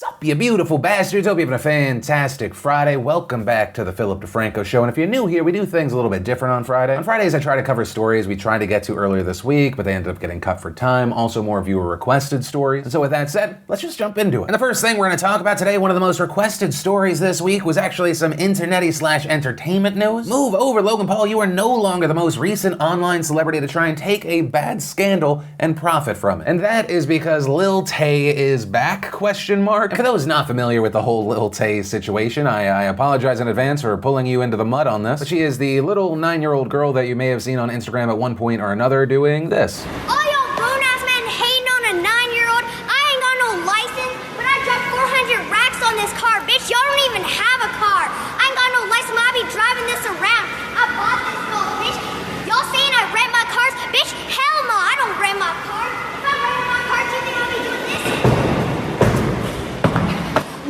Sup, you beautiful bastards. Hope you're having a fantastic Friday. Welcome back to the Philip DeFranco Show. And if you're new here, we do things a little bit different on Friday. On Fridays, I try to cover stories we tried to get to earlier this week, but they ended up getting cut for time. Also, more viewer-requested stories. And so with that said, let's just jump into it. And the first thing we're going to talk about today, one of the most requested stories this week, was actually some internet-y/entertainment news. Move over, Logan Paul. You are no longer the most recent online celebrity to try and take a bad scandal and profit from it. And that is because Lil Tay is back, ? And for those not familiar with the whole Lil Tay situation, I apologize in advance for pulling you into the mud on this, but she is the little 9-year-old girl that you may have seen on Instagram at one point or another doing this. All y'all grown-ass men hating on a 9-year-old. I ain't got no license, but I dropped 400 racks on this car, bitch. Y'all don't even have a car. I ain't got no license, but I be driving this around. I bought this girl, bitch. Y'all saying I rent my cars? Bitch, hell no, I don't rent my car. If I rented my car, do you think I'll be doing this?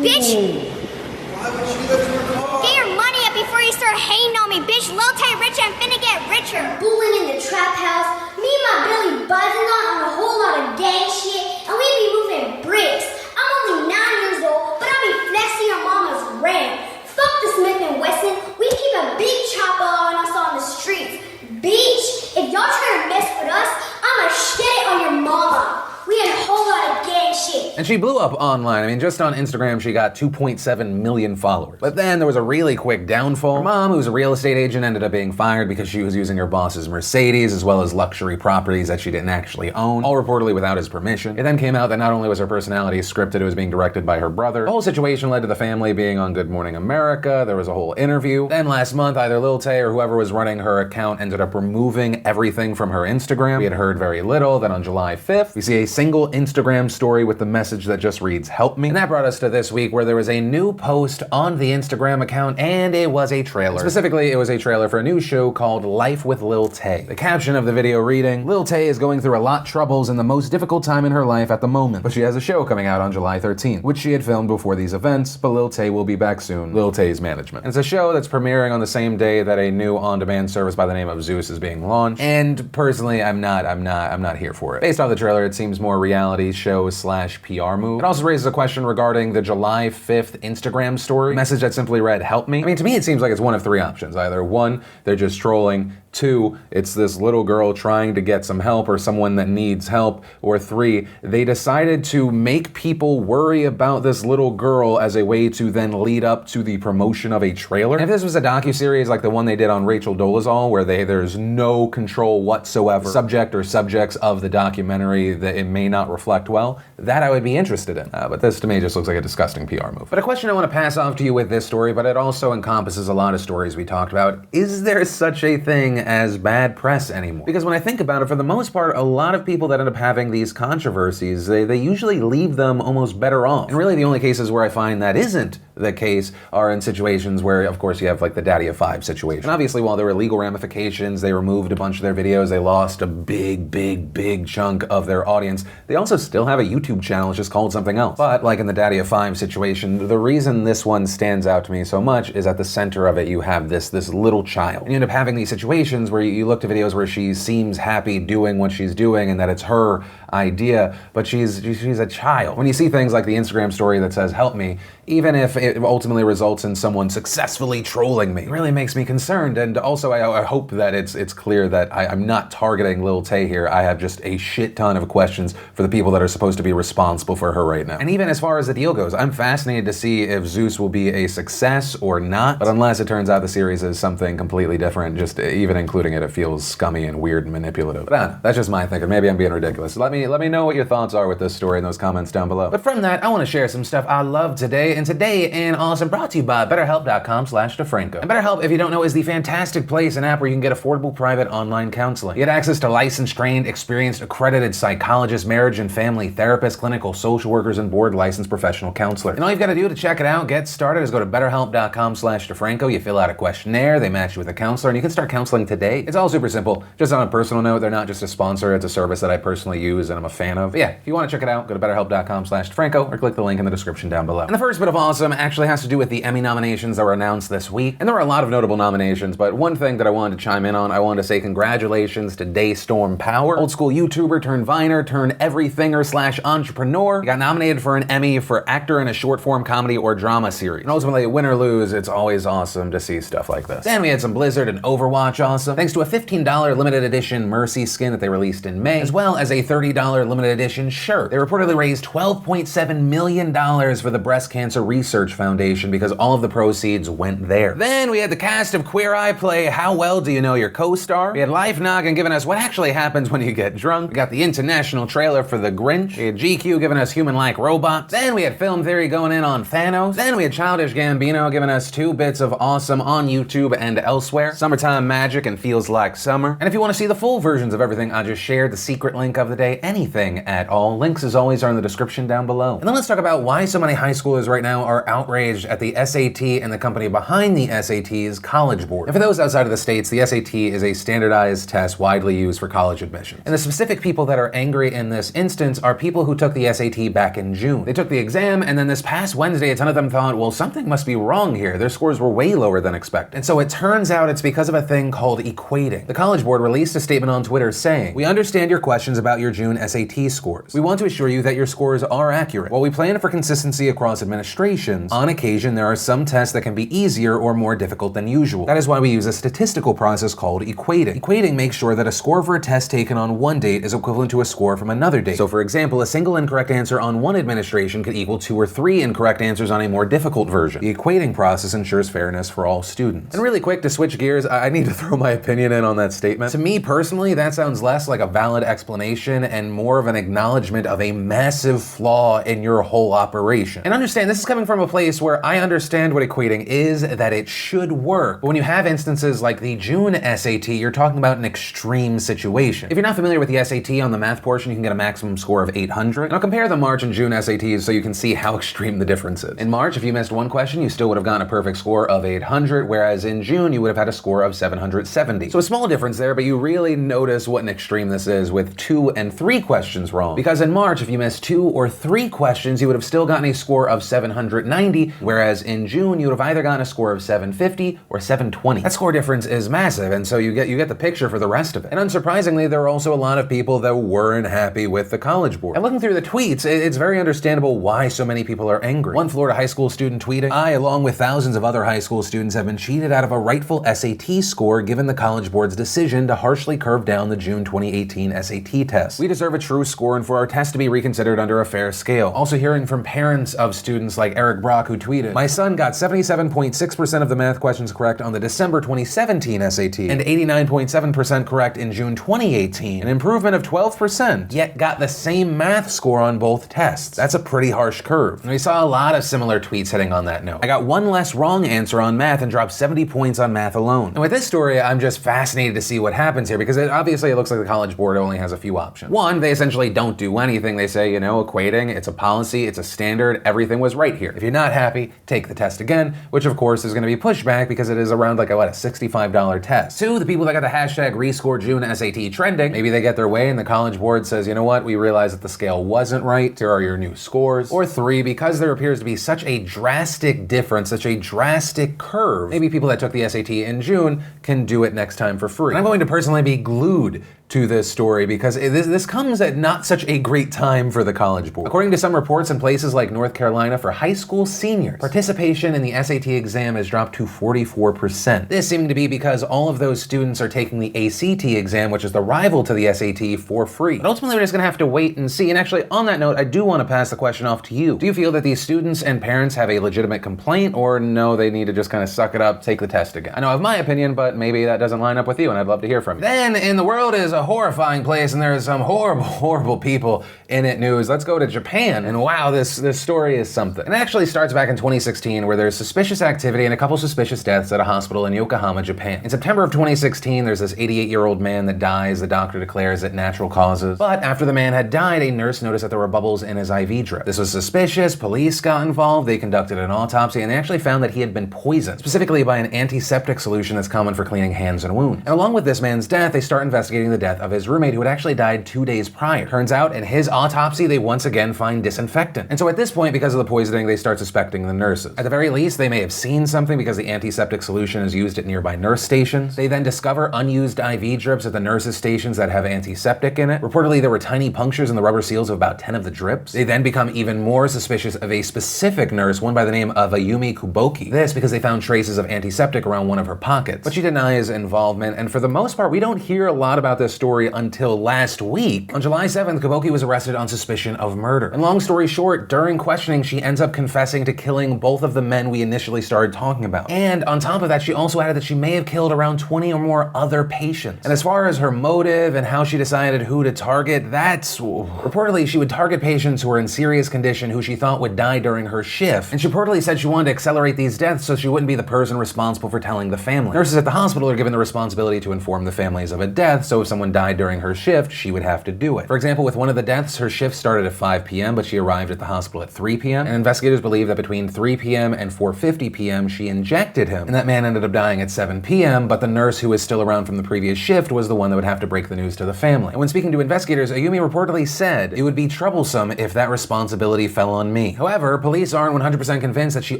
Bitch! Why would she live in her car? Get your money up before you start hating on me, bitch. Lil Tay rich, I'm finna get richer. Booling in the trap house, me and my Billy buzzing on a whole lot of gang shit, and we be moving bricks. I'm only 9 years old, but I be flexing your mama's rent. Fuck the Smith & Wesson, we keep a big chopper on us on the streets. Bitch, if y'all try to mess with us, I'ma shit it on your mama. We had a whole lot of gang shit. And she blew up online. I mean, just on Instagram, she got 2.7 million followers. But then there was a really quick downfall. Her mom, who's a real estate agent, ended up being fired because she was using her boss's Mercedes as well as luxury properties that she didn't actually own, all reportedly without his permission. It then came out that not only was her personality scripted, it was being directed by her brother. The whole situation led to the family being on Good Morning America. There was a whole interview. Then last month, either Lil Tay or whoever was running her account ended up removing everything from her Instagram. We had heard very little. Then on July 5th, we see a single Instagram story with the message that just reads, "Help me." And that brought us to this week where there was a new post on the Instagram account and it was a trailer. Specifically, it was a trailer for a new show called Life with Lil Tay. The caption of the video reading, "Lil Tay is going through a lot troubles and the most difficult time in her life at the moment, but she has a show coming out on July 13th, which she had filmed before these events, but Lil Tay will be back soon. Lil Tay's management." And it's a show that's premiering on the same day that a new on-demand service by the name of Zeus is being launched. And personally, I'm not here for it. Based off the trailer, it seems more reality show/PR move. It also raises a question regarding the July 5th Instagram story message that simply read, "Help me." I mean, to me, it seems like it's one of three options. Either one, they're just trolling. Two, it's this little girl trying to get some help or someone that needs help. Or three, they decided to make people worry about this little girl as a way to then lead up to the promotion of a trailer. And if this was a docuseries like the one they did on Rachel Dolezal, where there's no control whatsoever, subject or subjects of the documentary, that it may not reflect well, that I would be interested in. But this to me just looks like a disgusting PR move. But a question I want to pass off to you with this story, but it also encompasses a lot of stories we talked about. Is there such a thing as bad press anymore? Because when I think about it, for the most part, a lot of people that end up having these controversies, they usually leave them almost better off. And really the only cases where I find that isn't the case are in situations where, of course, you have like the Daddy of Five situation. And obviously, while there were legal ramifications, they removed a bunch of their videos, they lost a big chunk of their audience. They also still have a YouTube channel, it's just called something else. But like in the Daddy of Five situation, the reason this one stands out to me so much is at the center of it, you have this little child. And you end up having these situations where you look to videos where she seems happy doing what she's doing and that it's her idea, but she's a child. When you see things like the Instagram story that says, "Help me," even if it ultimately results in someone successfully trolling me, it really makes me concerned. And also, I hope that it's clear that I'm not targeting Lil Tay here. I have just a shit ton of questions for the people that are supposed to be responsible for her right now. And even as far as the deal goes, I'm fascinated to see if Zeus will be a success or not. But unless it turns out the series is something completely different, just even including it feels scummy and weird and manipulative. But I don't know, that's just my thinking. Maybe I'm being ridiculous. Let me know what your thoughts are with this story in those comments down below. But from that, I want to share some stuff I love today. And today, an awesome brought to you by BetterHelp.com/DeFranco. And BetterHelp, if you don't know, is the fantastic place and app where you can get affordable private online counseling. You get access to licensed, trained, experienced, accredited psychologists, marriage and family therapists, clinical social workers, and board licensed professional counselors. And all you've got to do to check it out, get started, is go to BetterHelp.com/DeFranco. You fill out a questionnaire, they match you with a counselor, and you can start counseling today. It's all super simple. Just on a personal note, they're not just a sponsor, it's a service that I personally use and I'm a fan of. But yeah, if you want to check it out, go to BetterHelp.com/DeFranco or click the link in the description down below. And the first bit of awesome actually has to do with the Emmy nominations that were announced this week. And there were a lot of notable nominations, but one thing that I wanted to chime in on, I wanted to say congratulations to Daystorm Power, old school YouTuber turned Viner turned everythinger / entrepreneur. He got nominated for an Emmy for actor in a short form comedy or drama series. And ultimately, win or lose, it's always awesome to see stuff like this. Then we had some Blizzard and Overwatch awesome, thanks to a $15 limited edition Mercy skin that they released in May, as well as a $30 limited edition shirt. They reportedly raised $12.7 million for the Breast Cancer Research Foundation because all of the proceeds went there. Then we had the cast of Queer Eye play How Well Do You Know Your Co-Star? We had Life Noggin giving us what actually happens when you get drunk. We got the international trailer for The Grinch. We had GQ giving us Human-Like Robots. Then we had Film Theory going in on Thanos. Then we had Childish Gambino giving us 2 bits of awesome on YouTube and elsewhere. Summertime Magic and Feels Like Summer. And if you want to see the full versions of everything I just shared, the secret link of the day, anything at all, links as always are in the description down below. And then let's talk about why so many high schoolers right now are outraged at the SAT and the company behind the SAT's College Board. And for those outside of the States, the SAT is a standardized test widely used for college admission. And the specific people that are angry in this instance are people who took the SAT back in June. They took the exam, and then this past Wednesday, a ton of them thought, well, something must be wrong here. Their scores were way lower than expected. And so it turns out it's because of a thing called equating. The College Board released a statement on Twitter saying, "We understand your questions about your June SAT scores. We want to assure you that your scores are accurate. While we plan for consistency across administrations, on occasion there are some tests that can be easier or more difficult than usual. That is why we use a statistical process called equating. Equating makes sure that a score for a test taken on one date is equivalent to a score from another date. So for example, a single incorrect answer on one administration could equal 2 or 3 incorrect answers on a more difficult version. The equating process ensures fairness for all students." And really quick, to switch gears, I need to throw my opinion in on that statement. To me personally, that sounds less like a valid explanation and more of an acknowledgement of a massive flaw in your whole operation. And understand, this is coming from a place where I understand what equating is, that it should work. But when you have instances like the June SAT, you're talking about an extreme situation. If you're not familiar with the SAT, on the math portion, you can get a maximum score of 800. And I'll compare the March and June SATs so you can see how extreme the difference is. In March, if you missed one question, you still would have gotten a perfect score of 800, whereas in June, you would have had a score of 770. So a small difference there, but you really notice what an extreme this is with 2 and 3 questions wrong. Because in March, if you missed 2 or 3 questions, you would have still gotten a score of 790, whereas in June, you would have either gotten a score of 750 or 720. That score difference is massive, and so you get the picture for the rest of it. And unsurprisingly, there are also a lot of people that weren't happy with the College Board. And looking through the tweets, it's very understandable why so many people are angry. One Florida high school student tweeted, "I, along with thousands of other high school students, have been cheated out of a rightful SAT score given the College Board's decision to harshly curve down the June 2018 SAT test. We deserve a true score and for our test to be reconsidered under a fair scale." Also hearing from parents of students like Eric Brock, who tweeted, "My son got 77.6% of the math questions correct on the December 2017 SAT and 89.7% correct in June 2018, an improvement of 12%, yet got the same math score on both tests. That's a pretty harsh curve." And we saw a lot of similar tweets hitting on that note. "I got one less wrong answer on math and dropped 70 points on math alone." And with this story, I'm just fascinated to see what happens here because obviously it looks like the College Board only has a few options. One, they essentially don't do anything. They say, equating, it's a policy, it's a standard, everything was right here. If you're not happy, take the test again, which of course is going to be pushed back because it is around a $65 test. 2, the people that got the hashtag #RescoreJune SAT trending, maybe they get their way and the College Board says, you know what, we realize that the scale wasn't right, here are your new scores. Or 3, because there appears to be such a drastic difference, such a drastic curve, maybe people that took the SAT in June can do it next time for free. And I'm going to personally be glued to this story because this comes at not such a great time for the College Board. According to some reports in places like North Carolina, for high school seniors, participation in the SAT exam has dropped to 44%. This seeming to be because all of those students are taking the ACT exam, which is the rival to the SAT, for free. But ultimately, we're just gonna have to wait and see. And actually, on that note, I do want to pass the question off to you. Do you feel that these students and parents have a legitimate complaint, or no, they need to just kind of suck it up, take the test again? I know I have my opinion, but maybe that doesn't line up with you, and I'd love to hear from you. Then, in the world is a horrifying place, and there are some horrible, horrible people in it news. Let's go to Japan, and wow, this story is something. And it actually starts back in 2016, where there's suspicious activity and a couple suspicious deaths at a hospital in Yokohama, Japan. In September of 2016, there's this 88-year-old man that dies. The doctor declares it natural causes. But after the man had died, a nurse noticed that there were bubbles in his IV drip. This was suspicious. Police got involved. They conducted an autopsy, and they actually found that he had been poisoned, specifically by an antiseptic solution that's common for cleaning hands and wounds. And along with this man's death, they start investigating the death death of his roommate who had actually died 2 days prior. Turns out, in his autopsy, they once again find disinfectant. And so at this point, because of the poisoning, they start suspecting the nurses. At the very least, they may have seen something because the antiseptic solution is used at nearby nurse stations. They then discover unused IV drips at the nurses' stations that have antiseptic in it. Reportedly, there were tiny punctures in the rubber seals of about 10 of the drips. They then become even more suspicious of a specific nurse, one by the name of Ayumi Kuboki. This because they found traces of antiseptic around one of her pockets. But she denies involvement, and for the most part, we don't hear a lot about this story until last week. On July 7th, Kuboki was arrested on suspicion of murder. And long story short, during questioning, she ends up confessing to killing both of the men we initially started talking about. And on top of that, she also added that she may have killed around 20 or more other patients. And as far as her motive and how she decided who to target, that's... Reportedly, she would target patients who were in serious condition who she thought would die during her shift. And she reportedly said she wanted to accelerate these deaths so she wouldn't be the person responsible for telling the family. Nurses at the hospital are given the responsibility to inform the families of a death, so if someone died during her shift, she would have to do it. For example, with one of the deaths, her shift started at 5 p.m., but she arrived at the hospital at 3 p.m., and investigators believe that between 3 p.m. and 4:50 p.m., she injected him, and that man ended up dying at 7 p.m., but the nurse who was still around from the previous shift was the one that would have to break the news to the family. And when speaking to investigators, Ayumi reportedly said, "It would be troublesome if that responsibility fell on me." However, police aren't 100% convinced that she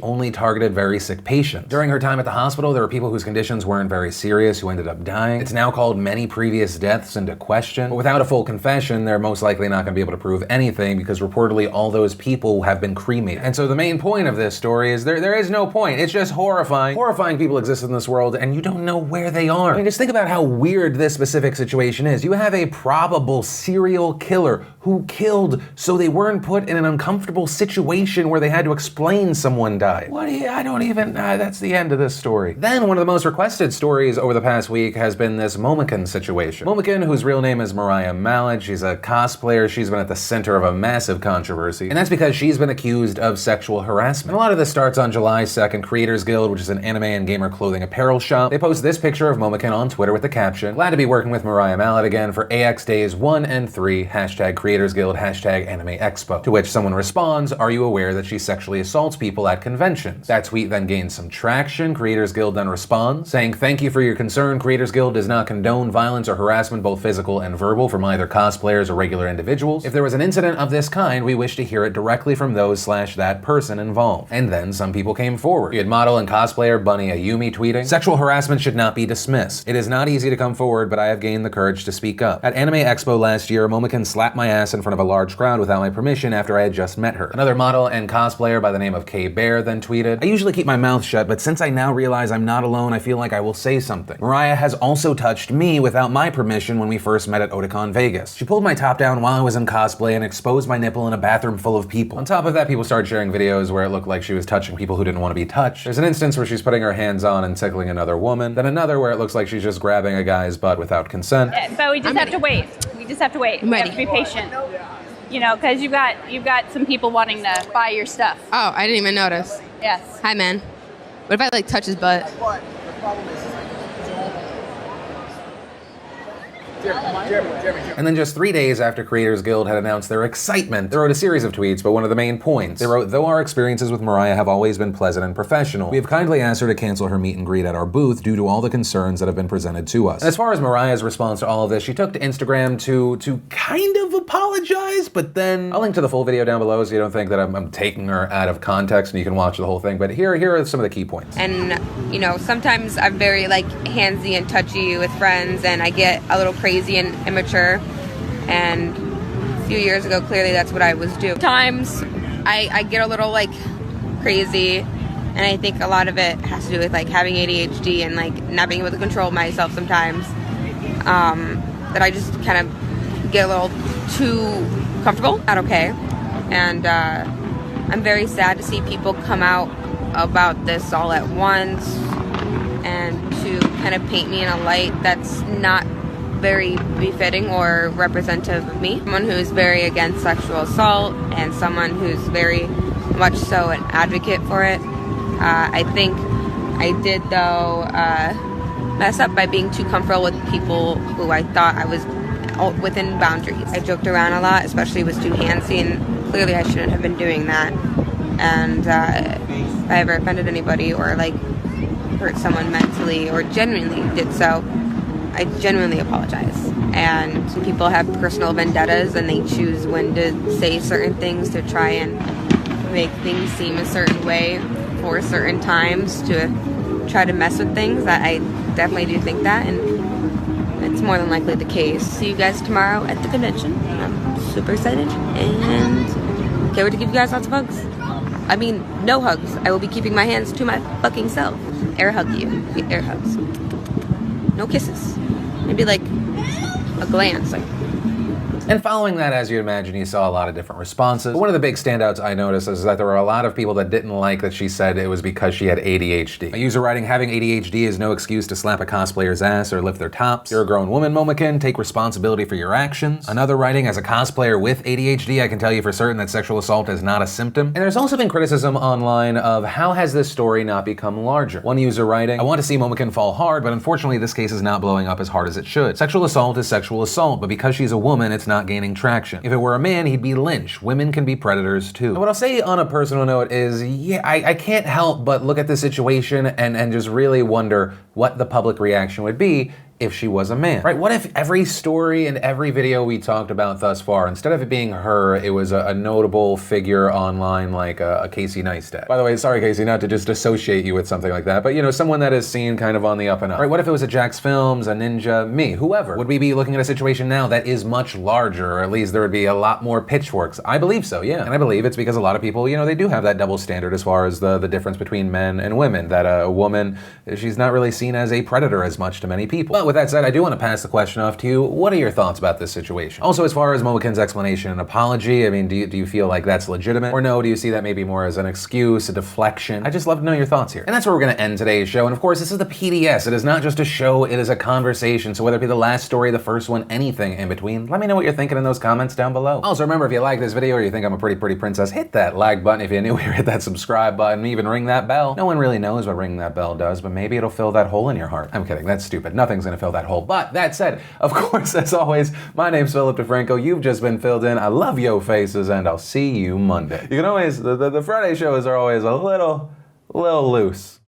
only targeted very sick patients. During her time at the hospital, there were people whose conditions weren't very serious who ended up dying. It's now called many previous deaths into question, but without a full confession, they're most likely not going to be able to prove anything because reportedly all those people have been cremated. And so the main point of this story is there is no point. It's just horrifying. Horrifying people exist in this world and you don't know where they are. I mean, just think about how weird this specific situation is. You have a probable serial killer who killed so they weren't put in an uncomfortable situation where they had to explain someone died. That's the end of this story. Then one of the most requested stories over the past week has been this Momoken situation. Momoken, whose real name is Mariah Mallet, she's a cosplayer, she's been at the center of a massive controversy, and that's because she's been accused of sexual harassment. And a lot of this starts on July 2nd. Creators Guild, which is an anime and gamer clothing apparel shop, they post this picture of Momoken on Twitter with the caption, "Glad to be working with Mariah Mallet again for AX Days 1 and 3, hashtag Creators Guild, hashtag Anime Expo." To which someone responds, "Are you aware that she sexually assaults people at conventions?" That tweet then gains some traction. Creators Guild then responds, saying, "Thank you for your concern. Creators Guild does not condone violence or harassment, both physical and verbal, from either cosplayers or regular individuals. If there was an incident of this kind, we wish to hear it directly from those/that person involved." And then some people came forward. We had model and cosplayer Bunny Ayumi tweeting, "Sexual harassment should not be dismissed. It is not easy to come forward, but I have gained the courage to speak up. At Anime Expo last year, Momoken slapped my ass in front of a large crowd without my permission after I had just met her." Another model and cosplayer by the name of K Bear then tweeted, "I usually keep my mouth shut, but since I now realize I'm not alone, I feel like I will say something. Mariah has also touched me without my permission when we first met at Otakon Vegas. She pulled my top down while I was in cosplay and exposed my nipple in a bathroom full of people." On top of that, people started sharing videos where it looked like she was touching people who didn't want to be touched. There's an instance where she's putting her hands on and tickling another woman, then another where it looks like she's just grabbing a guy's butt without consent. But we just have to wait. We just have to wait. We have to be patient. You know, because you've got some people wanting to buy your stuff. Oh, I didn't even notice. Yes. Hi, man. What if I like touch his butt? But the problem is Jeremy. And then just 3 days after Creators Guild had announced their excitement, they wrote a series of tweets, but one of the main points, they wrote, "Though our experiences with Mariah have always been pleasant and professional, we have kindly asked her to cancel her meet and greet at our booth due to all the concerns that have been presented to us." And as far as Mariah's response to all of this, she took to Instagram to kind of apologize, but then I'll link to the full video down below so you don't think that I'm taking her out of context and you can watch the whole thing, but here are some of the key points. And, you know, sometimes I'm very, like, handsy and touchy with friends, and I get a little crazy and immature, and a few years ago, clearly that's what I was doing. Sometimes I get a little, like, crazy, and I think a lot of it has to do with, like, having ADHD and, like, not being able to control myself sometimes, that I just kind of get a little too comfortable. Not okay. And I'm very sad to see people come out about this all at once and to kind of paint me in a light that's not very befitting or representative of me. Someone who's very against sexual assault and someone who's very much so an advocate for it. I think I did, though, mess up by being too comfortable with people who I thought I was within boundaries. I joked around a lot, especially was too handsy, and clearly I shouldn't have been doing that. And if I ever offended anybody or, like, hurt someone mentally or genuinely did so, I genuinely apologize. and people have personal vendettas and they choose when to say certain things to try and make things seem a certain way for certain times to try to mess with things. That I definitely do think that, and it's more than likely the case. See you guys tomorrow at the convention. I'm super excited and can't wait to give you guys lots of hugs. I mean, no hugs. I will be keeping my hands to my fucking self. Air hug you. Air hugs. No kisses. Maybe like a glance, like. And following that, as you'd imagine, you saw a lot of different responses. But one of the big standouts I noticed is that there were a lot of people that didn't like that she said it was because she had ADHD. A user writing, having ADHD is no excuse to slap a cosplayer's ass or lift their tops. You're a grown woman, Momokin, take responsibility for your actions. Another writing, as a cosplayer with ADHD, I can tell you for certain that sexual assault is not a symptom. And there's also been criticism online of how has this story not become larger. One user writing, I want to see Momokin fall hard, but unfortunately this case is not blowing up as hard as it should. Sexual assault is sexual assault, but because she's a woman, it's not gaining traction. If it were a man, he'd be lynched. Women can be predators too. And what I'll say on a personal note is, yeah, I can't help but look at the situation and just really wonder what the public reaction would be if she was a man, right? What if every story and every video we talked about thus far, instead of it being her, it was a notable figure online like a Casey Neistat? By the way, sorry Casey, not to just associate you with something like that, but you know, someone that is seen kind of on the up and up, right? What if it was a Jax Films, a Ninja, me, whoever? Would we be looking at a situation now that is much larger, or at least there would be a lot more pitchforks? I believe so, yeah. And I believe it's because a lot of people, you know, they do have that double standard as far as the difference between men and women, that a woman, she's not really seen as a predator as much to many people. But with that said, I do want to pass the question off to you. What are your thoughts about this situation? Also, as far as Momokin's explanation and apology, I mean, do you feel like that's legitimate? Or no, do you see that maybe more as an excuse, a deflection? I'd just love to know your thoughts here. And that's where we're going to end today's show. And of course, this is the PDS. It is not just a show, it is a conversation. So whether it be the last story, the first one, anything in between, let me know what you're thinking in those comments down below. Also, remember, if you like this video or you think I'm a pretty princess, hit that like button. If you're new here, hit that subscribe button, even ring that bell. No one really knows what ringing that bell does, but maybe it'll fill that hole in your heart. I'm kidding, that's stupid. Nothing's gonna fill that hole. But that said, of course, as always, my name's Philip DeFranco. You've just been filled in. I love yo faces, and I'll see you Monday. You can always, the Friday shows are always a little loose.